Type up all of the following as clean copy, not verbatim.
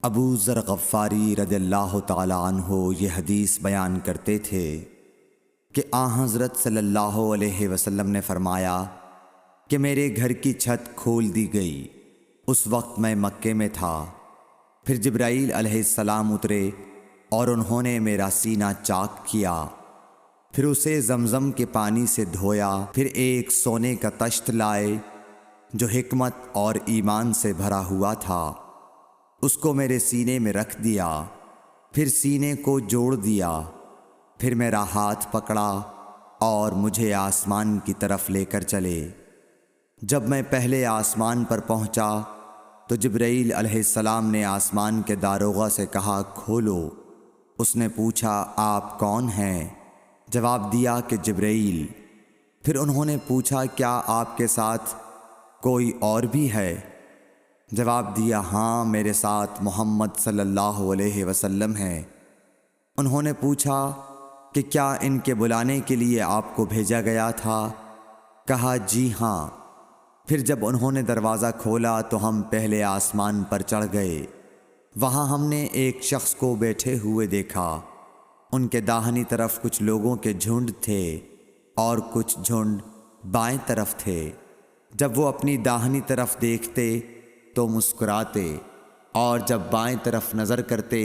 ابو ذر غفاری رضی اللہ تعالی عنہ یہ حدیث بیان کرتے تھے کہ حضرت صلی اللہ علیہ وسلم نے فرمایا کہ میرے گھر کی چھت کھول دی گئی۔ اس وقت میں مکے میں تھا۔ پھر جبرائیل علیہ السلام اترے اور انہوں نے میرا سینہ چاک کیا، پھر اسے زمزم کے پانی سے دھویا، پھر ایک سونے کا تشت لائے جو حکمت اور ایمان سے بھرا ہوا تھا، اس کو میرے سینے میں رکھ دیا، پھر سینے کو جوڑ دیا، پھر میرا ہاتھ پکڑا اور مجھے آسمان کی طرف لے کر چلے۔ جب میں پہلے آسمان پر پہنچا تو جبرائیل علیہ السلام نے آسمان کے داروغہ سے کہا کھولو۔ اس نے پوچھا آپ کون ہیں؟ جواب دیا کہ جبرائیل۔ پھر انہوں نے پوچھا کیا آپ کے ساتھ کوئی اور بھی ہے؟ جواب دیا ہاں، میرے ساتھ محمد صلی اللہ علیہ وسلم ہے۔ انہوں نے پوچھا کہ کیا ان کے بلانے کے لیے آپ کو بھیجا گیا تھا؟ کہا جی ہاں۔ پھر جب انہوں نے دروازہ کھولا تو ہم پہلے آسمان پر چڑھ گئے۔ وہاں ہم نے ایک شخص کو بیٹھے ہوئے دیکھا۔ ان کے داہنی طرف کچھ لوگوں کے جھنڈ تھے اور کچھ جھنڈ بائیں طرف تھے۔ جب وہ اپنی داہنی طرف دیکھتے تو مسکراتے اور جب بائیں طرف نظر کرتے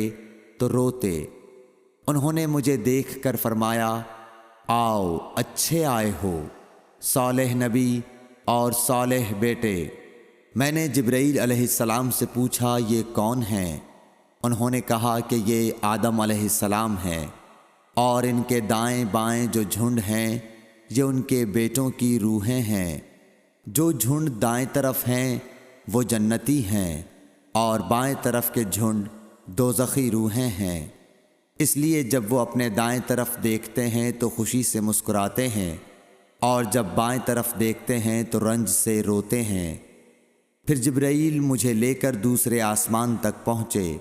تو روتے۔ انہوں نے مجھے دیکھ کر فرمایا آؤ اچھے آئے ہو، صالح نبی اور صالح بیٹے۔ میں نے جبرائیل علیہ السلام سے پوچھا یہ کون ہیں؟ انہوں نے کہا کہ یہ آدم علیہ السلام ہیں، اور ان کے دائیں بائیں جو جھنڈ ہیں یہ ان کے بیٹوں کی روحیں ہیں۔ جو جھنڈ دائیں طرف ہیں وہ جنتی ہیں اور بائیں طرف کے جھنڈ دوزخی روحیں ہیں۔ اس لیے جب وہ اپنے دائیں طرف دیکھتے ہیں تو خوشی سے مسکراتے ہیں، اور جب بائیں طرف دیکھتے ہیں تو رنج سے روتے ہیں۔ پھر جبرائیل مجھے لے کر دوسرے آسمان تک پہنچے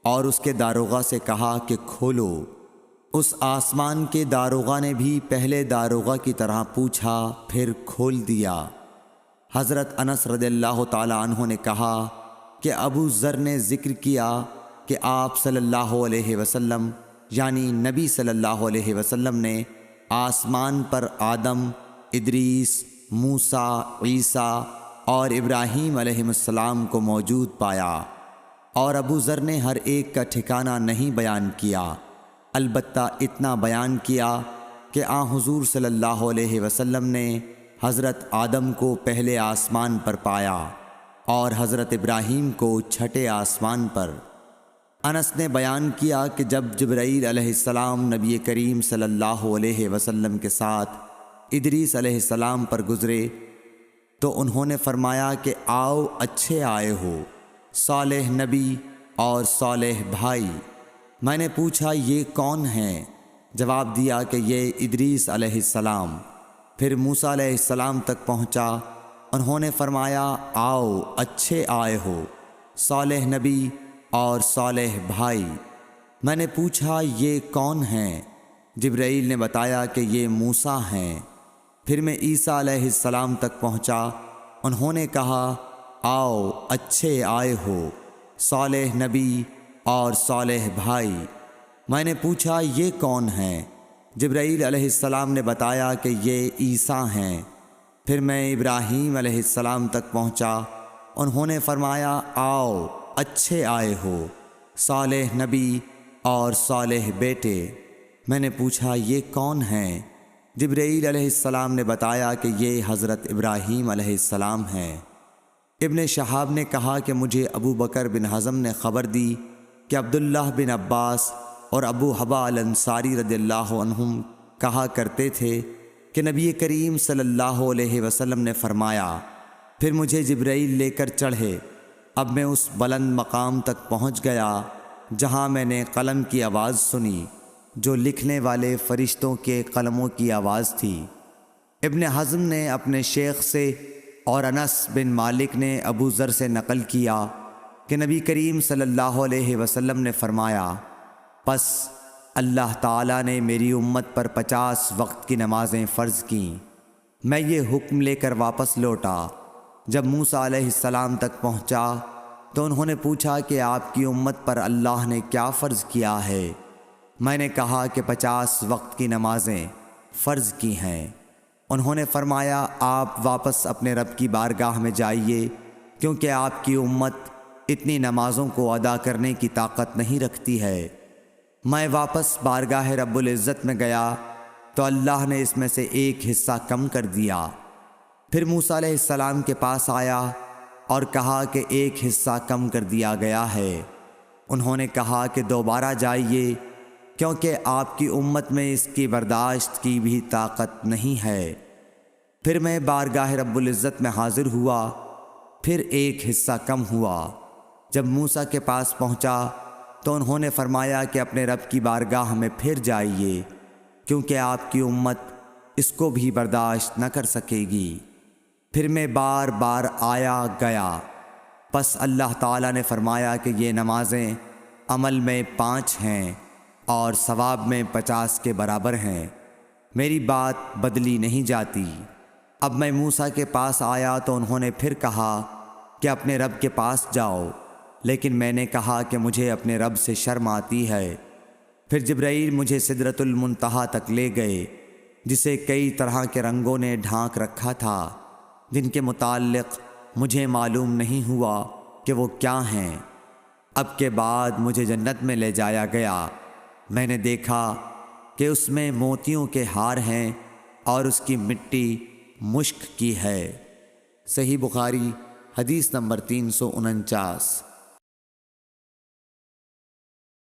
اور اس کے داروغہ سے کہا کہ کھولو۔ اس آسمان کے داروغہ نے بھی پہلے داروغہ کی طرح پوچھا، پھر کھول دیا۔ حضرت انس رضی اللہ تعالی عنہ نے کہا کہ ابو ذر نے ذکر کیا کہ آپ صلی اللہ علیہ وسلم یعنی نبی صلی اللہ علیہ وسلم نے آسمان پر آدم، ادریس، موسیٰ، عیسیٰ اور ابراہیم علیہ السلام کو موجود پایا، اور ابو ذر نے ہر ایک کا ٹھکانہ نہیں بیان کیا، البتہ اتنا بیان کیا کہ حضور صلی اللہ علیہ وسلم نے حضرت آدم کو پہلے آسمان پر پایا اور حضرت ابراہیم کو چھٹے آسمان پر۔ انس نے بیان کیا کہ جب جبرائیل علیہ السلام نبی کریم صلی اللہ علیہ وسلم کے ساتھ ادریس علیہ السلام پر گزرے تو انہوں نے فرمایا کہ آؤ اچھے آئے ہو، صالح نبی اور صالح بھائی۔ میں نے پوچھا یہ کون ہیں؟ جواب دیا کہ یہ ادریس علیہ السلام۔ پھر موسیٰ علیہ السلام تک پہنچا۔ انہوں نے فرمایا آؤ اچھے آئے ہو، صالح نبی اور صالح بھائی۔ میں نے پوچھا یہ کون ہیں؟ جبرائیل نے بتایا کہ یہ موسیٰ ہیں۔ پھر میں عیسیٰ علیہ السلام تک پہنچا۔ انہوں نے کہا آؤ اچھے آئے ہو، صالح نبی اور صالح بھائی۔ میں نے پوچھا یہ کون ہیں؟ جبرائیل علیہ السلام نے بتایا کہ یہ عیسیٰ ہیں۔ پھر میں ابراہیم علیہ السلام تک پہنچا۔ انہوں نے فرمایا آؤ اچھے آئے ہو، صالح نبی اور صالح بیٹے۔ میں نے پوچھا یہ کون ہیں؟ جبرائیل علیہ السلام نے بتایا کہ یہ حضرت ابراہیم علیہ السلام ہیں۔ ابن شہاب نے کہا کہ مجھے ابو بکر بن حزم نے خبر دی کہ عبداللہ بن عباس اور ابو حبا الانصاری رضی اللہ عنہم کہا کرتے تھے کہ نبی کریم صلی اللہ علیہ وسلم نے فرمایا، پھر مجھے جبرائیل لے کر چڑھے۔ اب میں اس بلند مقام تک پہنچ گیا جہاں میں نے قلم کی آواز سنی جو لکھنے والے فرشتوں کے قلموں کی آواز تھی۔ ابن حزم نے اپنے شیخ سے اور انس بن مالک نے ابو ذر سے نقل کیا کہ نبی کریم صلی اللہ علیہ وسلم نے فرمایا پس اللہ تعالیٰ نے میری امت پر 50 وقت کی نمازیں فرض کیں۔ میں یہ حکم لے کر واپس لوٹا۔ جب موسیٰ علیہ السلام تک پہنچا تو انہوں نے پوچھا کہ آپ کی امت پر اللہ نے کیا فرض کیا ہے؟ میں نے کہا کہ 50 وقت کی نمازیں فرض کی ہیں۔ انہوں نے فرمایا آپ واپس اپنے رب کی بارگاہ میں جائیے، کیونکہ آپ کی امت اتنی نمازوں کو ادا کرنے کی طاقت نہیں رکھتی ہے۔ میں واپس بارگاہ رب العزت میں گیا تو اللہ نے اس میں سے ایک حصہ کم کر دیا۔ پھر موسیٰ علیہ السلام کے پاس آیا اور کہا کہ ایک حصہ کم کر دیا گیا ہے۔ انہوں نے کہا کہ دوبارہ جائیے، کیونکہ آپ کی امت میں اس کی برداشت کی بھی طاقت نہیں ہے۔ پھر میں بارگاہ رب العزت میں حاضر ہوا، پھر ایک حصہ کم ہوا۔ جب موسیٰ کے پاس پہنچا تو انہوں نے فرمایا کہ اپنے رب کی بارگاہ میں پھر جائیے، کیونکہ آپ کی امت اس کو بھی برداشت نہ کر سکے گی۔ پھر میں بار بار آیا گیا، پس اللہ تعالیٰ نے فرمایا کہ یہ نمازیں عمل میں 5 ہیں اور ثواب میں 50 کے برابر ہیں، میری بات بدلی نہیں جاتی۔ اب میں موسیٰ کے پاس آیا تو انہوں نے پھر کہا کہ اپنے رب کے پاس جاؤ، لیکن میں نے کہا کہ مجھے اپنے رب سے شرم آتی ہے۔ پھر جبرائیل مجھے سدرۃ المنتہا تک لے گئے، جسے کئی طرح کے رنگوں نے ڈھانک رکھا تھا، جن کے متعلق مجھے معلوم نہیں ہوا کہ وہ کیا ہیں۔ اب کے بعد مجھے جنت میں لے جایا گیا۔ میں نے دیکھا کہ اس میں موتیوں کے ہار ہیں اور اس کی مٹی مشک کی ہے۔ صحیح بخاری حدیث نمبر 349۔